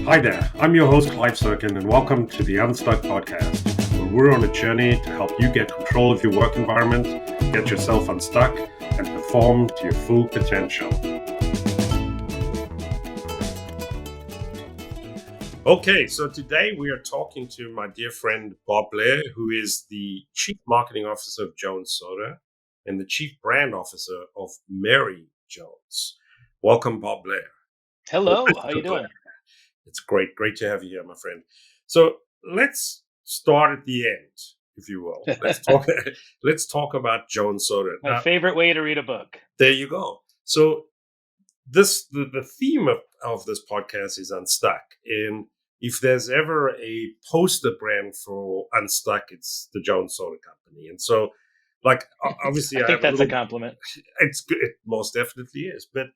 Hi there, I'm your host Clive Serkin, and welcome to the Unstuck podcast, where we're on a journey to help you get control of your work environment, get yourself unstuck, and perform to your full potential. Okay, so today we are talking to my dear friend Bohb Blair, who is the Chief Marketing Officer of Jones Soda and the Chief Brand Officer of Mary Jones. Welcome, Bohb Blair. Hello, how you doing? It's great to have you here, my friend. So let's start at the end, if you will. Let's talk about Jones Soda. My favorite way to read a book. There you go. So the theme of this podcast is Unstuck. And if there's ever a poster brand for Unstuck, it's the Jones Soda Company. And so, like, obviously, I think that's a compliment. It's good. It most definitely is. But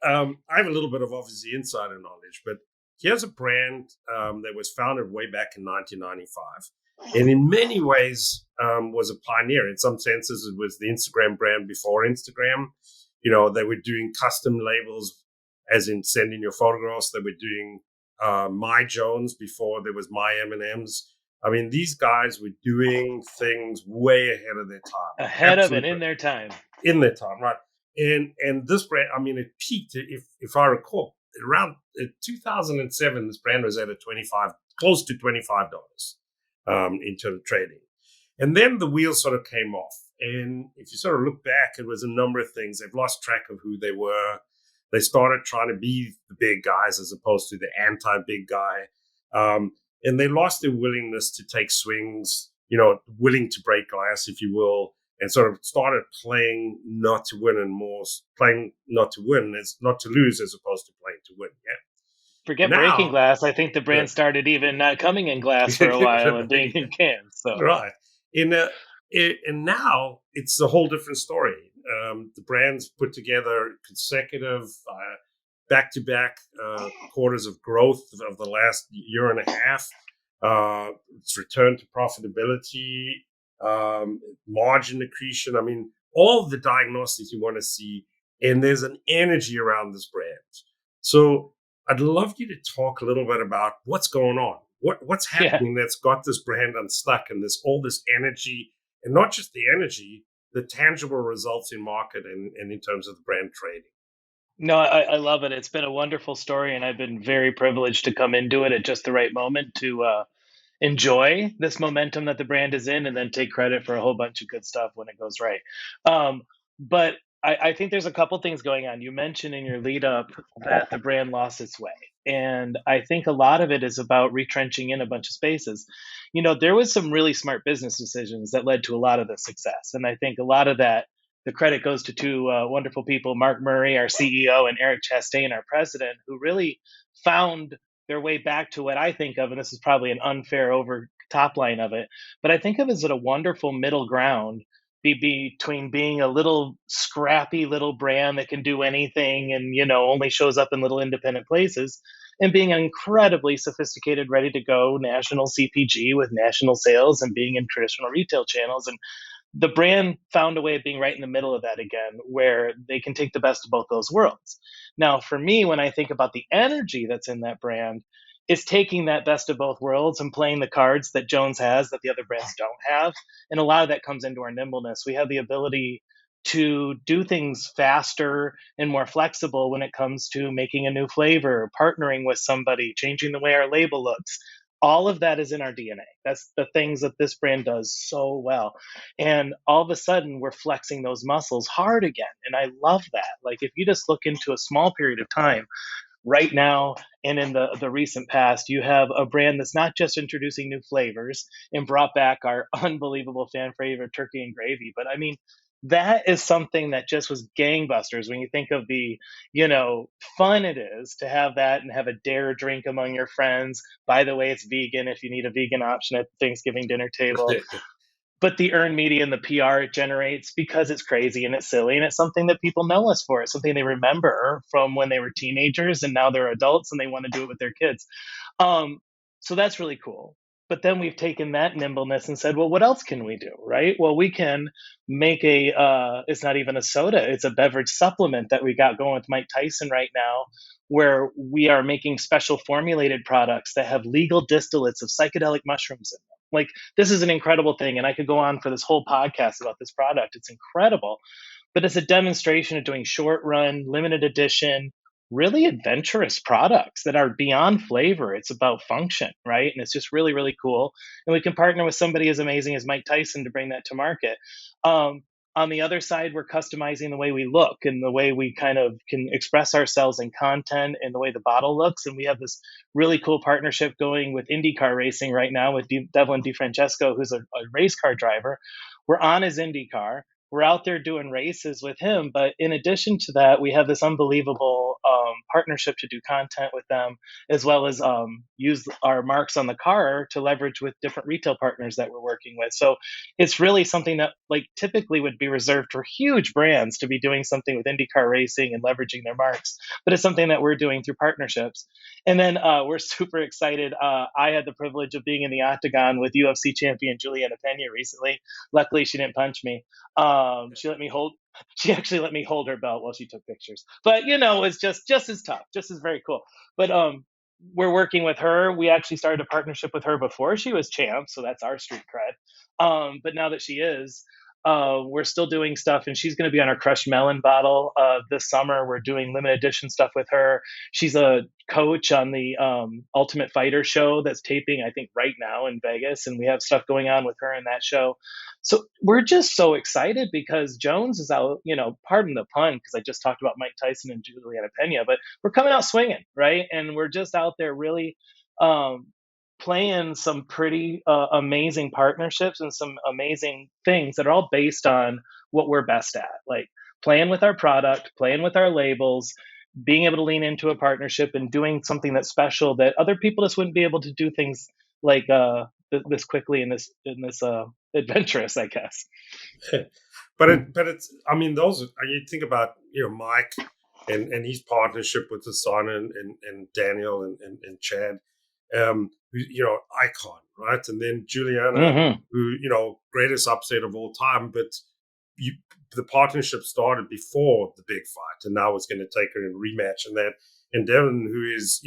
I have a little bit of obviously insider knowledge. But here's a brand that was founded way back in 1995, and in many ways was a pioneer. In some senses, it was the Instagram brand before Instagram. You know, they were doing custom labels, as in sending your photographs. They were doing My Jones before there was My M&Ms. I mean, these guys were doing things way ahead of their time. Ahead of and in their time. In their time, right. And this brand, I mean, it peaked, if I recall, around 2007, this brand was at close to $25 in terms of trading. And then the wheels sort of came off. And if you sort of look back, it was a number of things. They've lost track of who they were. They started trying to be the big guys as opposed to the anti-big guy. And they lost their willingness to take swings, willing to break glass, if you will, and sort of started playing not to win and more playing not to win, as not to lose as opposed to playing to win. Yeah. Forget breaking glass. I think the brand started even not coming in glass for a while and being in cans. So. Right. And now it's a whole different story. The brand's put together consecutive back-to-back quarters of growth of the last year and a half. It's returned to profitability, margin accretion. I mean, all the diagnostics you want to see, and there's an energy around this brand. So I'd love you to talk a little bit about what's going on. What's happening that's got this brand unstuck and all this energy, and not just the energy, the tangible results in market and in terms of the brand trading. No, I love it. It's been a wonderful story, and I've been very privileged to come into it at just the right moment to enjoy this momentum that the brand is in and then take credit for a whole bunch of good stuff when it goes right. But I think there's a couple things going on. You mentioned in your lead up that the brand lost its way. And I think a lot of it is about retrenching in a bunch of spaces. There was some really smart business decisions that led to a lot of the success. And I think a lot of that, the credit goes to two wonderful people, Mark Murray, our CEO, and Eric Chastain, our president, who really found their way back to what I think of, and this is probably an unfair over top line of it, but I think of it as a wonderful middle ground between being a little scrappy little brand that can do anything and only shows up in little independent places, and being an incredibly sophisticated, ready to go national CPG with national sales and being in traditional retail channels. And the brand found a way of being right in the middle of that again, where they can take the best of both those worlds. Now, for me, when I think about the energy that's in that brand, it's taking that best of both worlds and playing the cards that Jones has that the other brands don't have. And a lot of that comes into our nimbleness. We have the ability to do things faster and more flexible when it comes to making a new flavor, partnering with somebody, changing the way our label looks. All of that is in our DNA. That's the things that this brand does so well. And all of a sudden, we're flexing those muscles hard again. And I love that. Like, if you just look into a small period of time, right now and in the recent past, you have a brand that's not just introducing new flavors and brought back our unbelievable fan favorite turkey and gravy, but I mean, that is something that just was gangbusters when you think of the fun it is to have that and have a dare drink among your friends. By the way, it's vegan if you need a vegan option at the Thanksgiving dinner table. But the earned media and the PR it generates, because it's crazy and it's silly and it's something that people know us for. It's something they remember from when they were teenagers and now they're adults and they want to do it with their kids. So that's really cool. But then we've taken that nimbleness and said, well, what else can we do, right? Well, we can make it's not even a soda, it's a beverage supplement that we got going with Mike Tyson right now, where we are making special formulated products that have legal distillates of psychedelic mushrooms in them. Like, this is an incredible thing. And I could go on for this whole podcast about this product. It's incredible, but it's a demonstration of doing short run, limited edition, really adventurous products that are beyond flavor. It's about function, right? And it's just really, really cool. And we can partner with somebody as amazing as Mike Tyson to bring that to market. Um, on the other side, we're customizing the way we look and the way we kind of can express ourselves in content and the way the bottle looks. And we have this really cool partnership going with IndyCar racing right now with Devlin DeFrancesco, who's a race car driver. We're on his IndyCar, we're out there doing races with him. But in addition to that, we have this unbelievable partnership to do content with them, as well as use our marks on the car to leverage with different retail partners that we're working with. So it's really something that like typically would be reserved for huge brands to be doing something with IndyCar racing and leveraging their marks, but it's something that we're doing through partnerships. And then we're super excited. I had the privilege of being in the octagon with UFC champion Juliana Pena recently. Luckily, she didn't punch me. She let me hold. She actually let me hold her belt while she took pictures. But it's just as tough, just as very cool. But we're working with her. We actually started a partnership with her before she was champ, so that's our street cred. But now that she is, we're still doing stuff, and she's going to be on our crushed melon bottle this summer. We're doing limited edition stuff with her. She's a coach on the Ultimate Fighter show that's taping, I think, right now in Vegas, and we have stuff going on with her in that show. So we're just so excited because Jones is out, pardon the pun, because I just talked about Mike Tyson and Juliana Pena, but we're coming out swinging, right? And we're just out there really um, playing some pretty amazing partnerships and some amazing things that are all based on what we're best at, like playing with our product, playing with our labels, being able to lean into a partnership and doing something that's special that other people just wouldn't be able to do things like this quickly and this adventurous, I guess. But it's, I mean, those, you think about, Mike and his partnership with the son and Daniel and Chad, icon, right? And then Juliana, Hmm. who, greatest upset of all time, but the partnership started before the big fight, and now it's going to take her in rematch and that. And Devin, who is,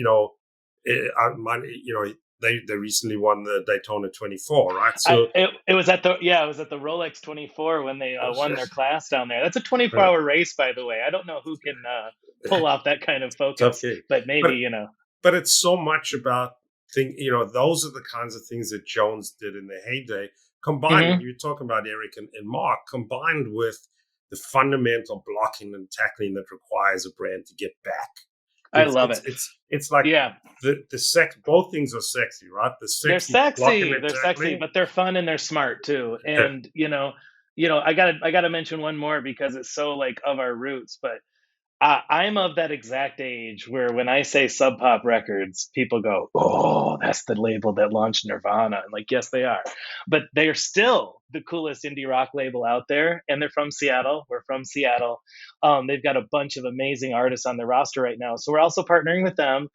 they recently won the Daytona 24, right? So It was at the Rolex 24 when they won their class down there. That's a 24-hour race, by the way. I don't know who can pull off that kind of tough focus, gig. but maybe. But it's so much about those are the kinds of things that Jones did in the heyday, combined, and Hmm. you're talking about Eric and Mark, combined with the fundamental blocking and tackling that requires a brand to get back. I It's love it's it. it's it's like Yeah, the sex. Both things are sexy, right? The they're sexy blocking sexy. and They're sexy, tackling. but they're fun and they're smart too. And I gotta mention one more because it's so like of our roots, but I'm of that exact age where when I say Sub Pop Records, people go, "Oh, that's the label that launched Nirvana." And like, yes, they are, but they're still the coolest indie rock label out there, and they're from Seattle. We're from Seattle. They've got a bunch of amazing artists on their roster right now, so we're also partnering with them.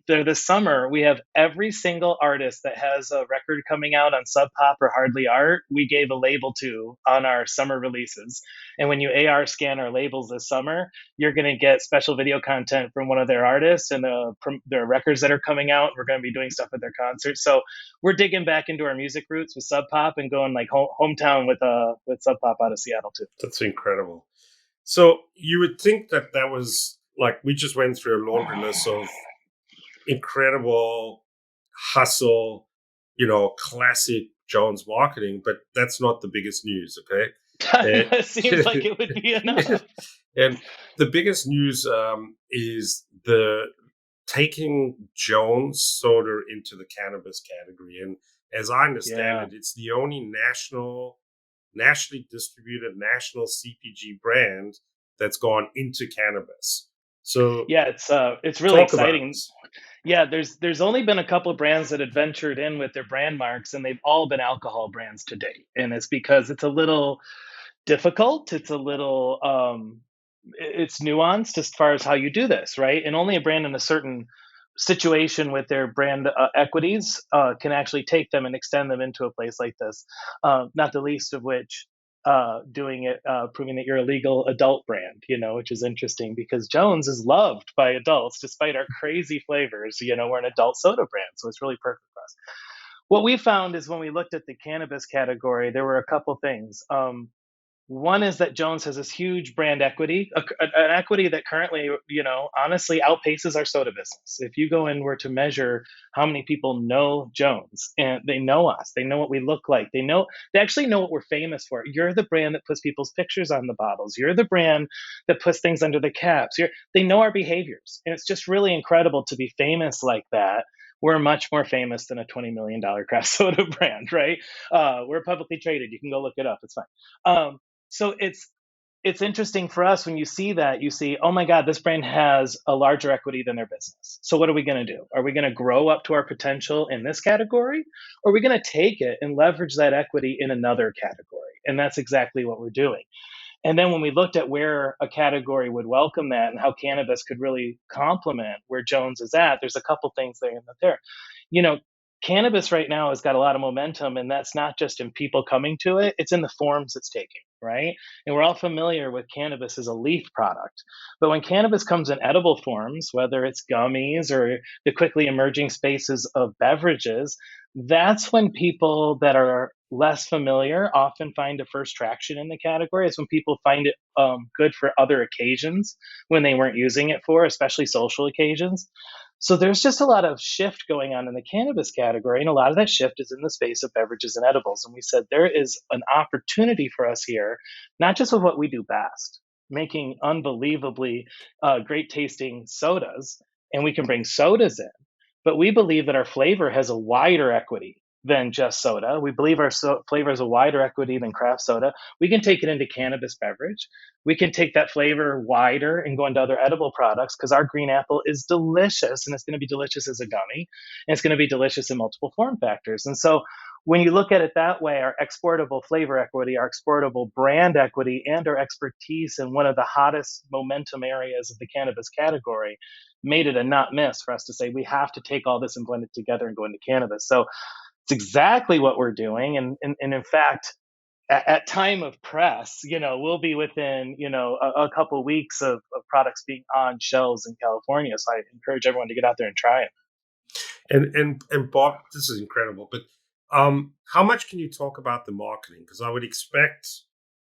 This summer, we have every single artist that has a record coming out on Sub Pop or Hardly Art. We gave a label to on our summer releases, and when you AR scan our labels this summer, you're going to get special video content from one of their artists and their records that are coming out. We're going to be doing stuff at their concerts. So we're digging back into our music roots with Sub Pop and going like hometown with Sub Pop out of Seattle too. That's incredible. So you would think that was like we just went through a laundry list of incredible hustle, classic Jones marketing, but that's not the biggest news, okay? It seems like it would be enough. And the biggest news is the taking Jones soda into the cannabis category. And as I understand Yeah. it, it's the only nationally distributed national CPG brand that's gone into cannabis. So Yeah, it's really talk about exciting. this. Yeah, there's only been a couple of brands that had ventured in with their brand marks, and they've all been alcohol brands to date. And it's because it's a little difficult. It's a little it's nuanced as far as how you do this, right? And only a brand in a certain situation with their brand equities can actually take them and extend them into a place like this. Not the least of which doing it, proving that you're a legal adult brand, which is interesting because Jones is loved by adults despite our crazy flavors. We're an adult soda brand, so it's really perfect for us. What we found is when we looked at the cannabis category, there were a couple things. One is that Jones has this huge brand equity, an equity that currently, honestly outpaces our soda business. If you go and were to measure how many people know Jones and they know us, they know what we look like, they actually know what we're famous for. You're the brand that puts people's pictures on the bottles. You're the brand that puts things under the caps. They know our behaviors. And it's just really incredible to be famous like that. We're much more famous than a $20 million craft soda brand, right? We're publicly traded. You can go look it up. It's fine. So it's interesting for us when you see that, you see, oh my God, this brand has a larger equity than their business. So what are we going to do? Are we going to grow up to our potential in this category? Or are we going to take it and leverage that equity in another category? And that's exactly what we're doing. And then when we looked at where a category would welcome that and how cannabis could really complement where Jones is at, there's a couple things there. You know, Cannabis right now has got a lot of momentum, and that's not just in people coming to it, it's in the forms it's taking, right? And we're all familiar with cannabis as a leaf product. But when cannabis comes in edible forms, whether it's gummies or the quickly emerging spaces of beverages, that's when people that are less familiar often find a first traction in the category. It's when people find it good for other occasions when they weren't using it for, especially social occasions. So there's just a lot of shift going on in the cannabis category, and a lot of that shift is in the space of beverages and edibles. And we said there is an opportunity for us here, not just with what we do best, making unbelievably great tasting sodas, and we can bring sodas in, but we believe that our flavor has a wider equity than just soda. We believe our flavor has a wider equity than craft soda. We can take it into cannabis beverage. We can take that flavor wider and go into other edible products because our green apple is delicious, and it's going to be delicious as a gummy, and it's going to be delicious in multiple form factors. And so when you look at it that way, our exportable flavor equity, our exportable brand equity, and our expertise in one of the hottest momentum areas of the cannabis category made it a not miss for us to say we have to take all this and blend it together and go into cannabis. So it's exactly what we're doing. And in fact, at time of press, we'll be within, a couple of weeks of products being on shelves in California. So I encourage everyone to get out there and try it. And Bob, this is incredible. But how much can you talk about the marketing? Because I would expect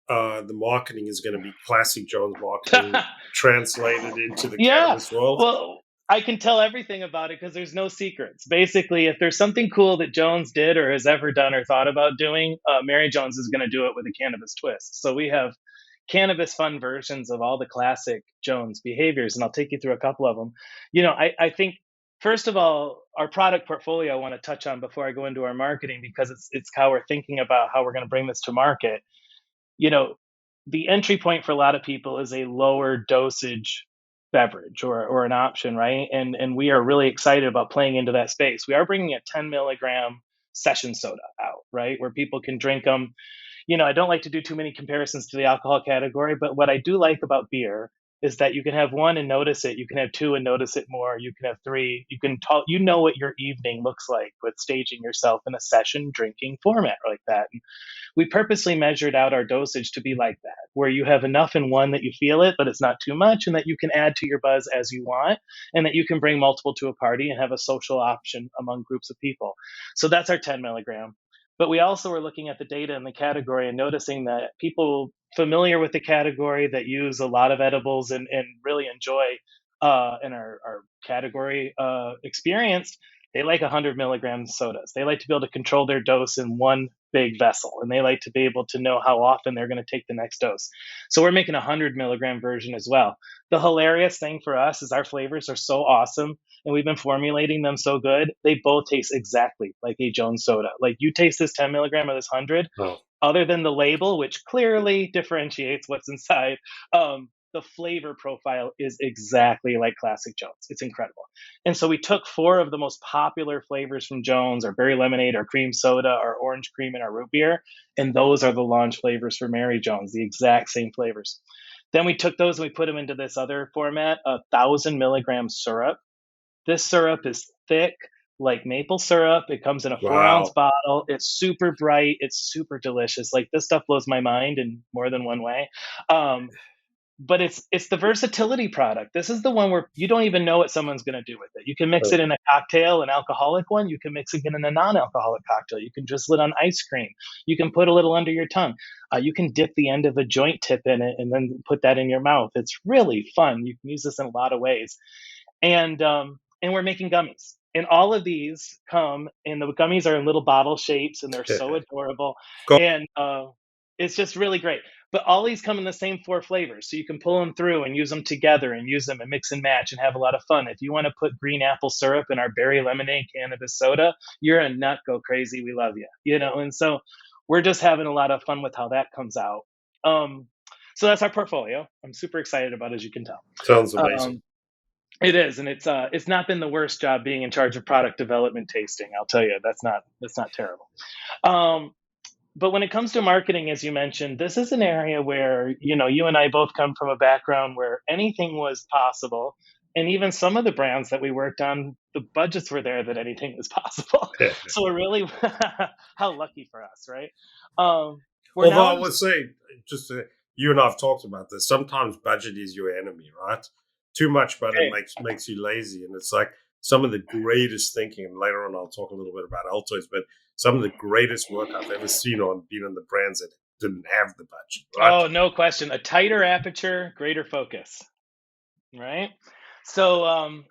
the marketing is going to be classic Jones marketing translated into the Yeah. cannabis world. Well, I can tell everything about it because there's no secrets. Basically, if there's something cool that Jones did or has ever done or thought about doing, Mary Jones is going to do it with a cannabis twist. So we have cannabis fun versions of all the classic Jones behaviors, and I'll take you through a couple of them. I think first of all, our product portfolio I want to touch on before I go into our marketing because it's how we're thinking about how we're going to bring this to market. you know, the entry point for a lot of people is a lower dosage beverage or an option, right? And we are really excited about playing into that space. We are bringing a 10 milligram session soda out, right, where people can drink them. I don't like to do too many comparisons to the alcohol category, but what I do like about beer is that you can have one and notice it, you can have two and notice it more, you can have three, you can talk, what your evening looks like with staging yourself in a session drinking format like that. We purposely measured out our dosage to be like that, where you have enough in one that you feel it, but it's not too much, and that you can add to your buzz as you want, and that you can bring multiple to a party and have a social option among groups of people. So that's our 10 milligram. But we also were looking at the data in the category and noticing that people familiar with the category that use a lot of edibles and really enjoy in our category experience, they like 100 milligram sodas. They like to be able to control their dose in one big vessel, and they like to be able to know how often they're going to take the next dose. So we're making a 100 milligram version as well. The hilarious thing for us is our flavors are so awesome, and we've been formulating them so good. They both taste exactly like a Jones soda. Like you taste this 10 milligram or this 100, Oh, other than the label, which clearly differentiates what's inside. The flavor profile is exactly like classic Jones. It's incredible. And so we took four of the most popular flavors from Jones, our berry lemonade, our cream soda, our orange cream, and our root beer. And those are the launch flavors for Mary Jones, the exact same flavors. Then we took those and we put them into this other format, 1,000 milligram syrup. This syrup is thick like maple syrup. It comes in a 4-ounce Wow. bottle. It's super bright. It's super delicious. Like this stuff blows my mind in more than one way. Um, but it's the versatility product. This is the one where you don't even know what someone's gonna do with it. You can mix Uh, it in a cocktail, an alcoholic one, you can mix it in a non-alcoholic cocktail, you can drizzle it on ice cream, you can put a little under your tongue. You can dip the end of a joint tip in it and then put that in your mouth. It's really fun. You can use this in a lot of ways. And we're making gummies. And all of these come and the gummies are in little bottle shapes and they're so adorable. go- And it's just really great. But all these come in the same four flavors. So you can pull them through and use them together and use them and mix and match and have a lot of fun. If you want to put green apple syrup in our berry lemonade cannabis soda, you're a nut, go crazy. We love you. And so we're just having a lot of fun with how that comes out. Um, so that's our portfolio. I'm super excited about, as you can tell. Sounds amazing. Um, it is, and it's not been the worst job being in charge of product development tasting. I'll tell you, that's not terrible. Um, but when it comes to marketing, as you mentioned, this is an area where you and I both come from a background where anything was possible, and even some of the brands that we worked on, the budgets were there that anything was possible. So we're really how lucky for us, right? We're Although now I in would say, just you and I have talked about this. Sometimes budget is your enemy, right? Too much budget hey, makes you lazy, and it's like some of the greatest thinking. And later on, I'll talk a little bit about Altoids, but some of the greatest work I've ever seen on being in the brands that didn't have the budget, right? oh, no question, a tighter aperture, greater focus, right? So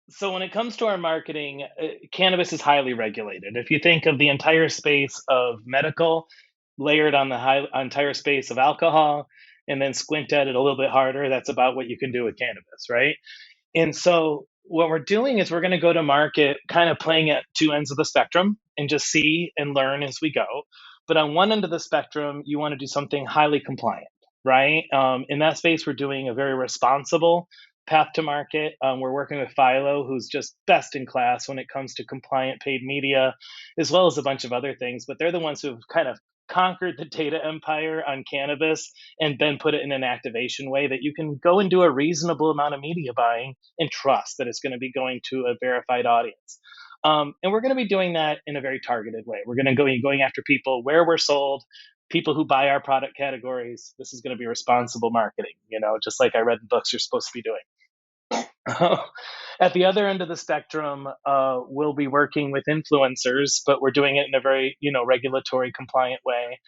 so when it comes to our marketing, cannabis is highly regulated. If you think of the entire space of medical layered on the entire space of alcohol, and then squint at it a little bit harder, that's about what you can do with cannabis, right? And so what we're doing is we're going to go to market kind of playing at two ends of the spectrum and just see and learn as we go. But on one end of the spectrum, you want to do something highly compliant, right? In that space, we're doing a very responsible path to market. We're working with Philo, who's just best in class when it comes to compliant paid media, as well as a bunch of other things. But they're the ones who've kind of conquered the data empire on cannabis and then put it in an activation way that you can go and do a reasonable amount of media buying and trust that it's going to be going to a verified audience. And we're going to be doing that in a very targeted way. We're going to go going after people where we're sold, people who buy our product categories. This is going to be responsible marketing, just like I read in books you're supposed to be doing. At the other end of the spectrum, we'll be working with influencers, but we're doing it in a very, regulatory compliant way.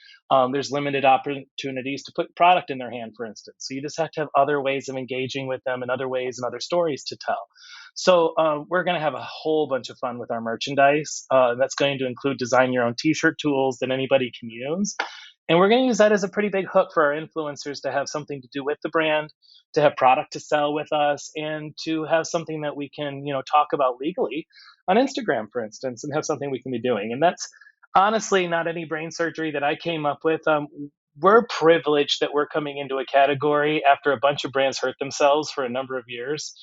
There's limited opportunities to put product in their hand, for instance. So you just have to have other ways of engaging with them and other ways and other stories to tell. So we're going to have a whole bunch of fun with our merchandise. That's going to include design your own T-shirt tools that anybody can use. And we're going to use that as a pretty big hook for our influencers to have something to do with the brand, to have product to sell with us, and to have something that we can, talk about legally on Instagram, for instance, and have something we can be doing. And that's honestly not any brain surgery that I came up with. We're privileged that we're coming into a category after a bunch of brands hurt themselves for a number of years.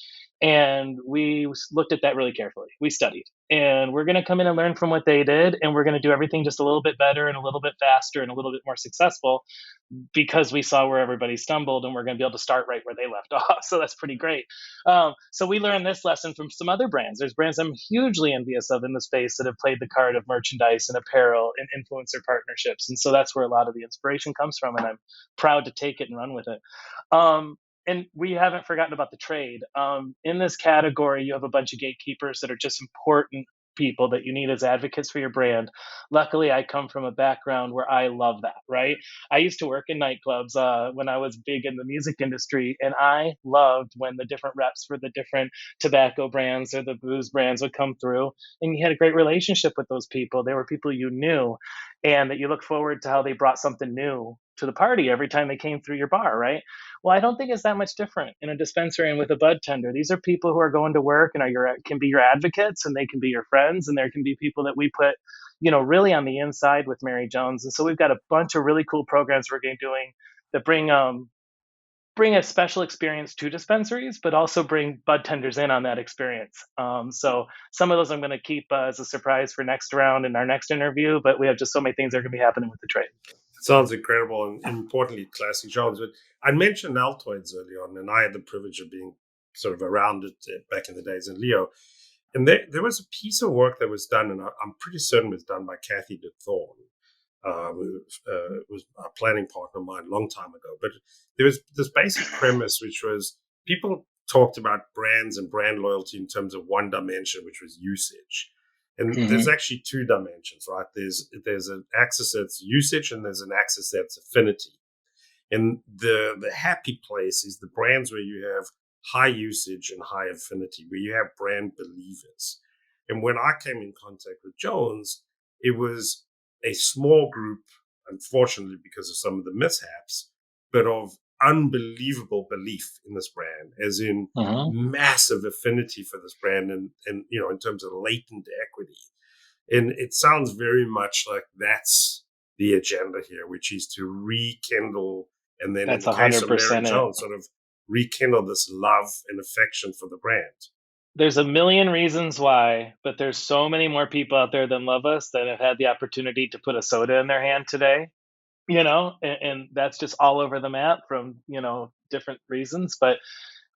And we looked at that really carefully. We studied, and we're going to come in and learn from what they did. And we're going to do everything just a little bit better and a little bit faster and a little bit more successful because we saw where everybody stumbled, and we're going to be able to start right where they left off. So that's pretty great. So we learned this lesson from some other brands. There's brands I'm hugely envious of in the space that have played the card of merchandise and apparel and influencer partnerships. And so that's where a lot of the inspiration comes from. And I'm proud to take it and run with it. And we haven't forgotten about the trade. In this category, you have a bunch of gatekeepers that are just important people that you need as advocates for your brand. Luckily, I come from a background where I love that, right? I used to work in nightclubs when I was big in the music industry, and I loved when the different reps for the different tobacco brands or the booze brands would come through, and you had a great relationship with those people. They were people you knew, and that you look forward to how they brought something new to the party every time they came through your bar, right? Well, I don't think it's that much different in a dispensary and with a bud tender. These are people who are going to work and can be your advocates, and they can be your friends, and there can be people that we put, really on the inside with Mary Jones. And so we've got a bunch of really cool programs we're going to be doing that bring a special experience to dispensaries, but also bring bud tenders in on that experience. So some of those I'm going to keep as a surprise for next round in our next interview. But we have just so many things that are going to be happening with the trade. It sounds incredible and importantly classic genres. But I mentioned Altoids earlier on, and I had the privilege of being sort of around it back in the days in Leo. And there was a piece of work that was done, and I'm pretty certain it was done by Kathy DeThorne, who was a planning partner of mine a long time ago. But there was this basic premise, which was people talked about brands and brand loyalty in terms of one dimension, which was usage. And there's Hmm. actually two dimensions, right? There's an axis that's usage, and there's an axis that's affinity. And the happy place is the brands where you have high usage and high affinity, where you have brand believers. And when I came in contact with Jones, it was a small group, unfortunately, because of some of the mishaps, but of unbelievable belief in this brand, as in Hmm. massive affinity for this brand, and in terms of latent equity. And it sounds very much like that's the agenda here, which is to rekindle, and then in That's the case of Mary 100% it. Jones, sort of rekindle this love and affection for the brand. There's a million reasons why, but there's so many more people out there than love us that have had the opportunity to put a soda in their hand today, and that's just all over the map from, different reasons. But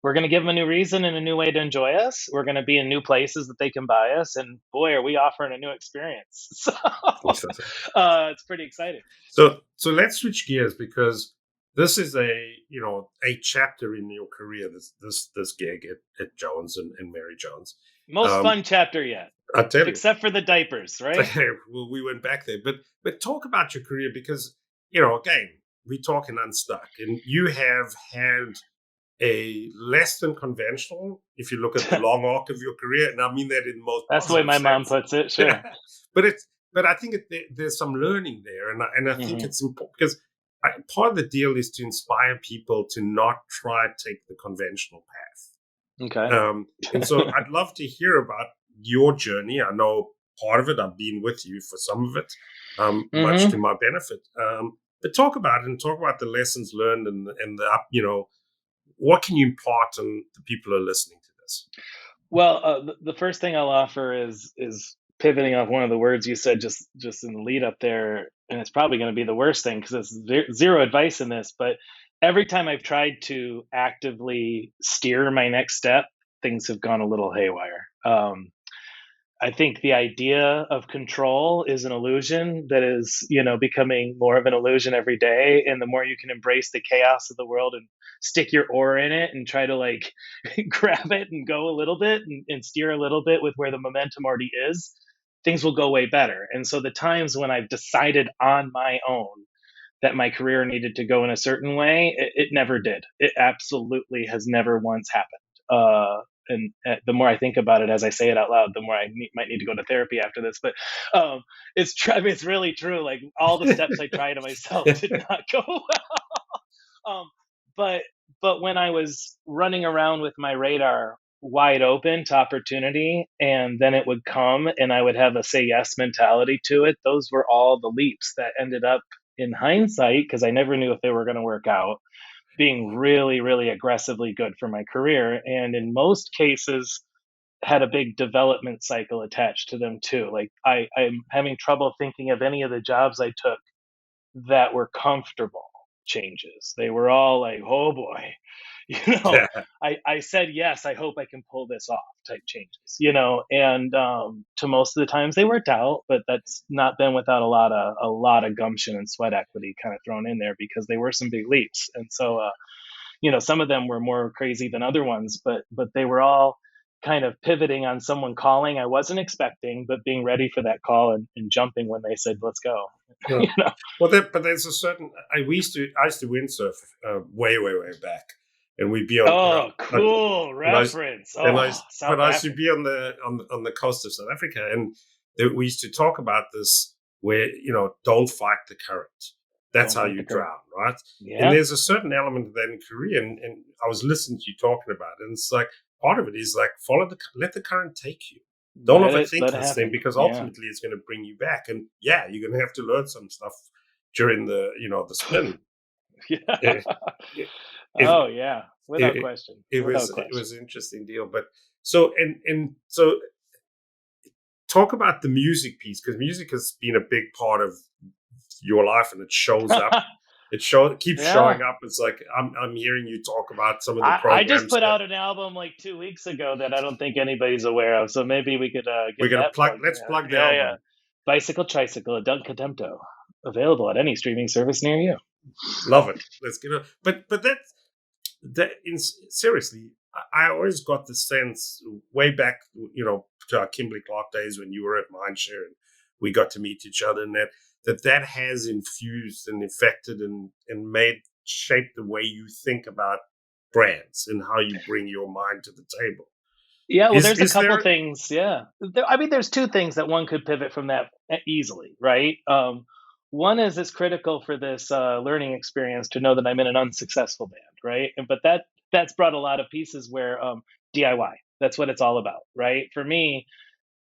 we're going to give them a new reason and a new way to enjoy us. We're going to be in new places that they can buy us. And boy, are we offering a new experience. So it's pretty exciting. So let's switch gears, because this is a chapter in your career. This gig at Jones and Mary Jones. Most Um, fun chapter yet, I tell you, except for the diapers, right? well, we went back there, but talk about your career, because again, we talking Unstuck, and you have had a less than conventional, if you look at the long arc of your career, and I mean that in the most That's the way positive my mom sense. puts it. Sure. But I think there's some learning there, and I think Hmm. it's important because part of the deal is to inspire people to not try to take the conventional path. Okay. And so I'd love to hear about your journey. I know part of it, I've been with you for some of it, much to Hmm. my benefit. But talk about it, and talk about the lessons learned, and the what can you impart on the people who are listening to this? Well, the first thing I'll offer is pivoting off one of the words you said just in the lead up there, and it's probably going to be the worst thing because there's zero advice in this. But every time I've tried to actively steer my next step, things have gone a little haywire. I think the idea of control is an illusion that is, becoming more of an illusion every day. And the more you can embrace the chaos of the world and stick your oar in it and try to like grab it and go a little bit and steer a little bit with where the momentum already is, things will go way better. And so the times when I've decided on my own that my career needed to go in a certain way, it never did. It absolutely has never once happened. And the more I think about it as I say it out loud, the more might need to go to therapy after this. But I mean, it's really true. Like all the steps I tried to myself did not go well. But when I was running around with my radar wide open to opportunity, and then it would come, and I would have a say yes mentality to it. Those were all the leaps that ended up in hindsight, because I never knew if they were going to work out, being really, really aggressively good for my career. And in most cases, had a big development cycle attached to them too. Like I'm having trouble thinking of any of the jobs I took that were comfortable changes. They were all like, oh boy, you know, Yeah. I said yes, I hope I can pull this off type changes, and to most of the times they worked out, but that's not been without a lot of gumption and sweat equity kind of thrown in there because they were some big leaps. And so some of them were more crazy than other ones, but they were all kind of pivoting on someone calling I wasn't expecting, but being ready for that call and jumping when they said, let's go. Yeah. you know Well, but there's a certain. I used to windsurf way, way, way back, and we'd be on. Oh, Uh, cool and reference. Oh, but South I used to be Africa. on the coast of South Africa, and we used to talk about this, where don't fight the current. That's Don't how fight you the current. drown, right? And Yeah. there's a certain element of that in Korea, and I was listening to you talking about it, and it's like part of it is like let the current take you. Don't overthink Let it this thing, happen. because Yeah. ultimately it's going to bring you back. And yeah, you're going to have to learn some stuff during the spin. Yeah. It, it, Oh yeah. Without it, question. it Without was it question. was an interesting deal. But so talk about the music piece, because music has been a big part of your life, and it shows up. It keeps Yeah. showing up. It's like I'm hearing you talk about some of the I just programs put that out an album like 2 weeks ago that I don't think anybody's aware of. So maybe we could we're get gonna that plug. plugged. Let's Yeah, plug the yeah, yeah. album. Bicycle Tricycle, a Dunk Contempto. Available at any streaming service near you. Love it. Let's get it. But seriously, I always got the sense way back, to our Kimberly Clark days when you were at Mindshare and we got to meet each other, and that has infused and affected and made shaped the way you think about brands and how you bring your mind to the table. Yeah, well, there's a Is couple there? things. Yeah, I mean, there's two things that one could pivot from that easily, right? One is it's critical for this learning experience to know that I'm in an unsuccessful band, right? But that's brought a lot of pieces where DIY. That's what it's all about, right? For me,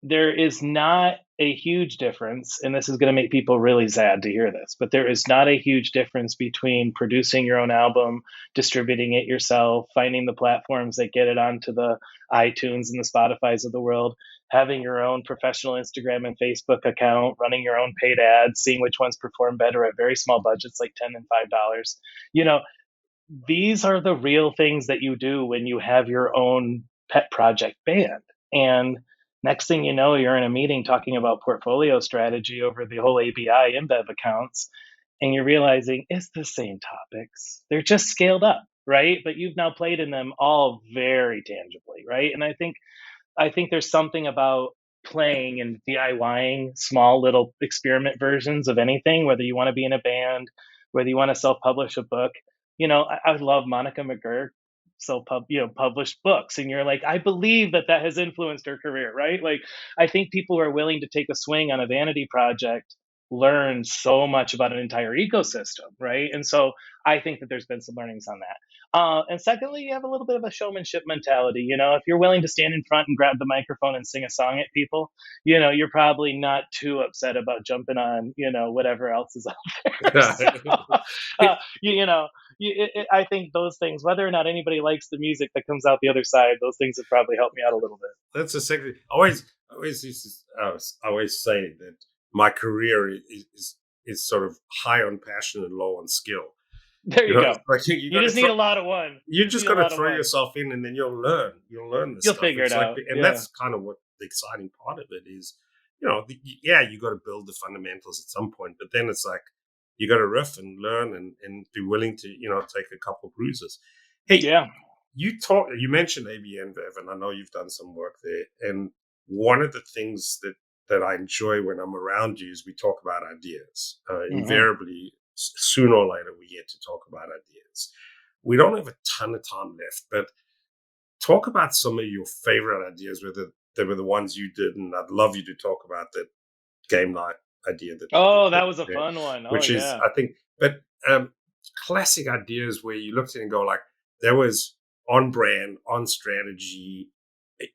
there is not a huge difference, and this is going to make people really sad to hear this, but there is not a huge difference between producing your own album, distributing it yourself, finding the platforms that get it onto the iTunes and the Spotify's of the world, having your own professional Instagram and Facebook account, running your own paid ads, seeing which ones perform better at very small budgets like $10 and $5. You know, these are the real things that you do when you have your own pet project band. And next thing you know, you're in a meeting talking about portfolio strategy over the whole ABI InBev accounts, and you're realizing it's the same topics. They're just scaled up, right? But you've now played in them all very tangibly, right? And I think there's something about playing and DIYing small little experiment versions of anything, whether you want to be in a band, whether you want to self-publish a book. I love Monica McGurk published books, and you're like, I believe that has influenced her career, right? Like, I think people who are willing to take a swing on a vanity project learn so much about an entire ecosystem, right? And so I think that there's been some learnings on that. And secondly, you have a little bit of a showmanship mentality. If you're willing to stand in front and grab the microphone and sing a song at people, you're probably not too upset about jumping on, whatever else is out there. So, you know, I think those things, whether or not anybody likes the music that comes out the other side, those things have probably helped me out a little bit. That's a secret. Always used to, I always say that my career is sort of high on passion and low on skill. There you go. It's like you You got to just need a lot of one. you Just just need a got to lot of throw one. yourself in, and then you'll learn. You'll learn this You'll stuff. figure it It's like, out. and Yeah. that's kind of what the exciting part of it is. Yeah, you got to build the fundamentals at some point, but then it's like you got to riff and learn and be willing to take a couple bruises. Hey, Yeah. you mentioned ABN Bev, and I know you've done some work there. And one of the things that I enjoy when I'm around you is we talk about ideas. Hmm. Invariably, sooner or later, we get to talk about ideas. We don't have a ton of time left, but talk about some of your favorite ideas, whether they were the ones you did, and I'd love you to talk about that game night idea that you Oh, put that was a there, fun one. Oh, which is, yeah. I think, but classic ideas where you looked at it and go like, that was on brand, on strategy.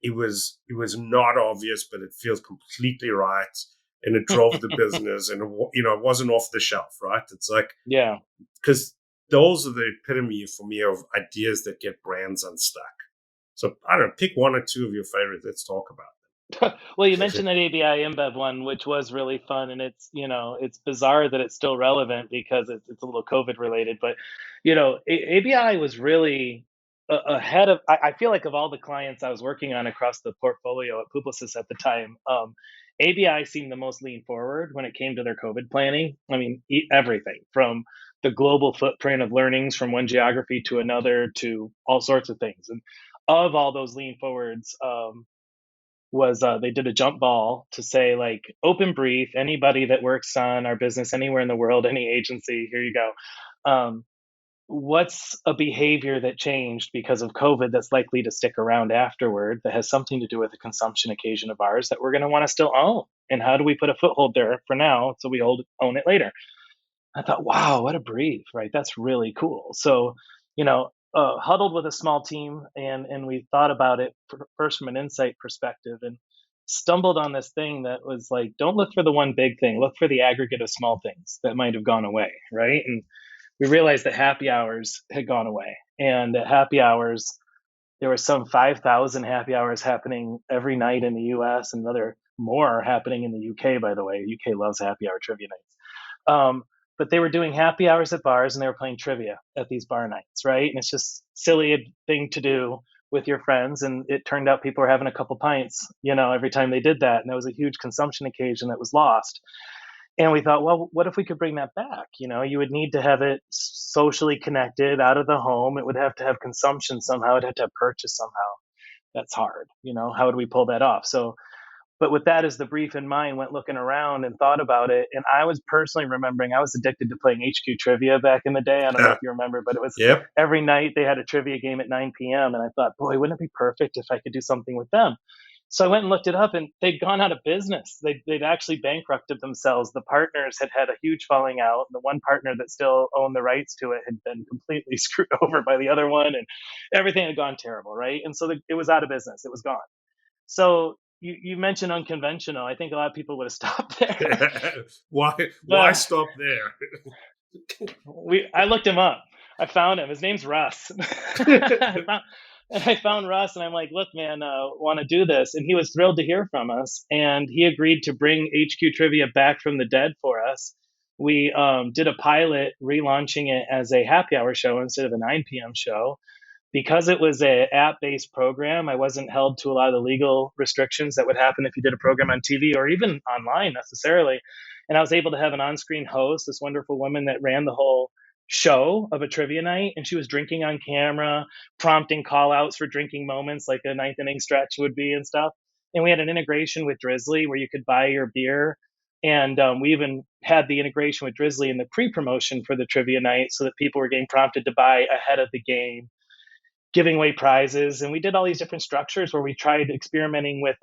It was not obvious, but it feels completely right, and it drove the business, and it wasn't off the shelf, right? It's like, Yeah. because those are the epitome for me of ideas that get brands unstuck. So I don't know, pick one or two of your favorites. Let's talk about Well, you them. mentioned that ABI InBev one, which was really fun, and it's bizarre that it's still relevant because it's a little COVID related. But ABI was really ahead of. I feel like of all the clients I was working on across the portfolio at Publicis at the time, ABI seemed the most lean forward when it came to their COVID planning. I mean, everything from the global footprint of learnings from one geography to another to all sorts of things, and of all those lean forwards. Was they did a jump ball to say, like, open brief, anybody that works on our business anywhere in the world, any agency, here you go. What's a behavior that changed because of COVID that's likely to stick around afterward that has something to do with a consumption occasion of ours that we're going to want to still own? And how do we put a foothold there for now so we own it later? I thought, wow, what a brief, right? That's really cool. So, huddled with a small team, and we thought about it first from an insight perspective, and stumbled on this thing that was like, don't look for the one big thing, look for the aggregate of small things that might have gone away, right? And we realized that happy hours had gone away, and at happy hours there were some 5,000 happy hours happening every night in the U.S. and another more happening in the UK. By the way, UK loves happy hour trivia nights. but they were doing happy hours at bars and they were playing trivia at these bar nights, right? And it's just silly thing to do with your friends. And it turned out people were having a couple pints, every time they did that. And that was a huge consumption occasion that was lost. And we thought, well, what if we could bring that back? You would need to have it socially connected out of the home. It would have to have consumption somehow. It'd have to have purchase somehow. That's hard. How would we pull that off? So, but with that as the brief in mind, went looking around and thought about it. And I was personally remembering I was addicted to playing HQ trivia back in the day. I don't know if you remember, but it was Yep. every night they had a trivia game at 9 p.m. And I thought, boy, wouldn't it be perfect if I could do something with them? So I went and looked it up, and they'd gone out of business. They'd actually bankrupted themselves. The partners had had a huge falling out. The one partner that still owned the rights to it had been completely screwed over by the other one, and everything had gone terrible, right? And so it was out of business. It was gone. So you mentioned unconventional. I think a lot of people would have stopped there. Why stop there? I looked him up. I found him. His name's Russ. I found Russ, and I'm like, look, man, want to do this? And he was thrilled to hear from us. And he agreed to bring HQ Trivia back from the dead for us. We did a pilot relaunching it as a happy hour show instead of a 9 p.m. show. Because it was an app-based program, I wasn't held to a lot of the legal restrictions that would happen if you did a program on TV or even online necessarily. And I was able to have an on-screen host, this wonderful woman that ran the whole show of a trivia night, and she was drinking on camera, prompting call outs for drinking moments like a ninth inning stretch would be and stuff. And we had an integration with Drizzly where you could buy your beer. And we even had the integration with Drizzly in the pre-promotion for the trivia night so that people were getting prompted to buy ahead of the game, giving away prizes. And we did all these different structures where we tried experimenting with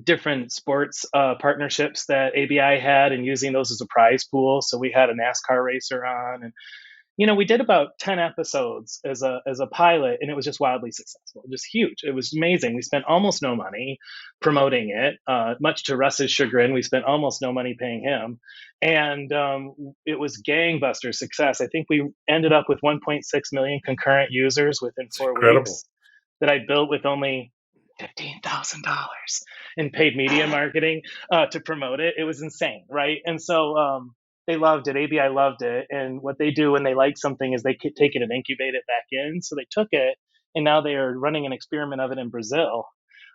different sports partnerships that ABI had and using those as a prize pool. So we had a NASCAR racer on, and we did about 10 episodes as a pilot, and it was just wildly successful, just huge. It was amazing. We spent almost no money promoting it, much to Russ's chagrin. We spent almost no money paying him, and it was gangbuster success. I think we ended up with 1.6 million concurrent users within 4 weeks that I built with only $15,000 in paid media marketing to promote it. It was insane, right? And so they loved it. ABI loved it. And what they do when they like something is they take it and incubate it back in. So they took it, and now they are running an experiment of it in Brazil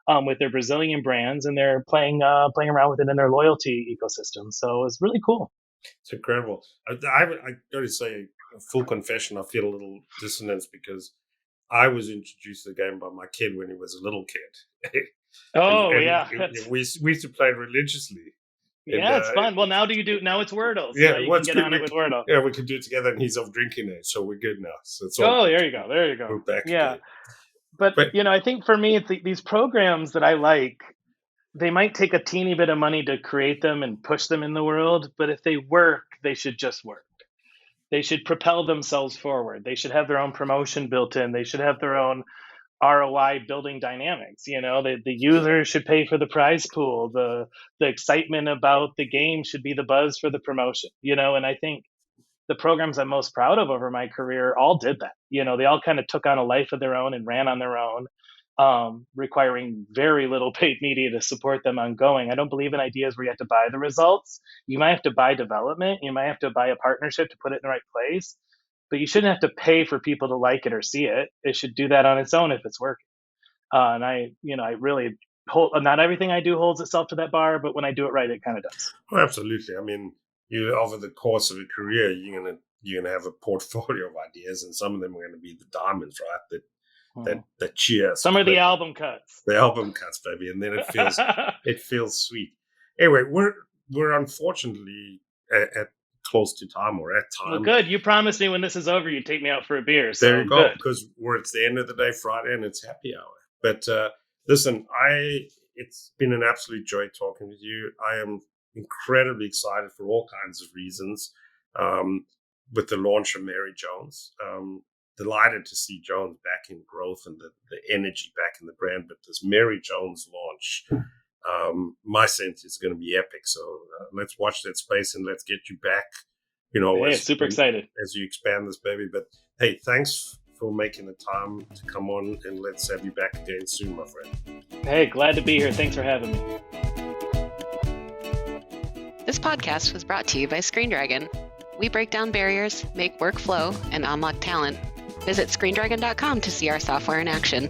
with their Brazilian brands, and they're playing around with it in their loyalty ecosystem. So it was really cool. It's incredible. I got to say, full confession, I feel a little dissonance because I was introduced to the game by my kid when he was a little kid. Yeah. We used to play religiously. Yeah, it's fun. Well, now it's Wordle. So yeah, you can get on it with Wordle. Yeah, we can do it together, and he's off drinking it, so we're good now. So it's there you go. We're back. Yeah, but I think for me, it's these programs that I like. They might take a teeny bit of money to create them and push them in the world, but if they work, they should just work. They should propel themselves forward. They should have their own promotion built in. They should have their own ROI building dynamics. The users should pay for the prize pool. The excitement about the game should be the buzz for the promotion. And I think the programs I'm most proud of over my career all did that. They all kind of took on a life of their own and ran on their own, requiring very little paid media to support them ongoing. I don't believe in ideas where you have to buy the results. You might have to buy development. You might have to buy a partnership to put it in the right place. But you shouldn't have to pay for people to like it or see it. It should do that on its own if it's working. And I really hold, not everything I do holds itself to that bar, but when I do it right, it kind of does. Oh, absolutely. I mean, over the course of a career, you're gonna have a portfolio of ideas, and some of them are going to be the diamonds, right? That cheers. Some are the album cuts. The album cuts, baby, and then it feels sweet. Anyway, we're unfortunately at close to time or at time. Well, good. You promised me when this is over, you'd take me out for a beer. So there you go, because it's the end of the day, Friday, and it's happy hour. But listen, it's been an absolute joy talking with you. I am incredibly excited for all kinds of reasons with the launch of Mary Jones. Delighted to see Jones back in growth and the energy back in the brand. But this Mary Jones launch, my sense is going to be epic. So let's watch that space and let's get you back. Super excited as you expand this, baby. But hey, thanks for making the time to come on, and let's have you back again soon, my friend. Hey, glad to be here. Thanks for having me. This podcast was brought to you by Screen Dragon. We break down barriers, make work flow, and unlock talent. Visit ScreenDragon.com to see our software in action.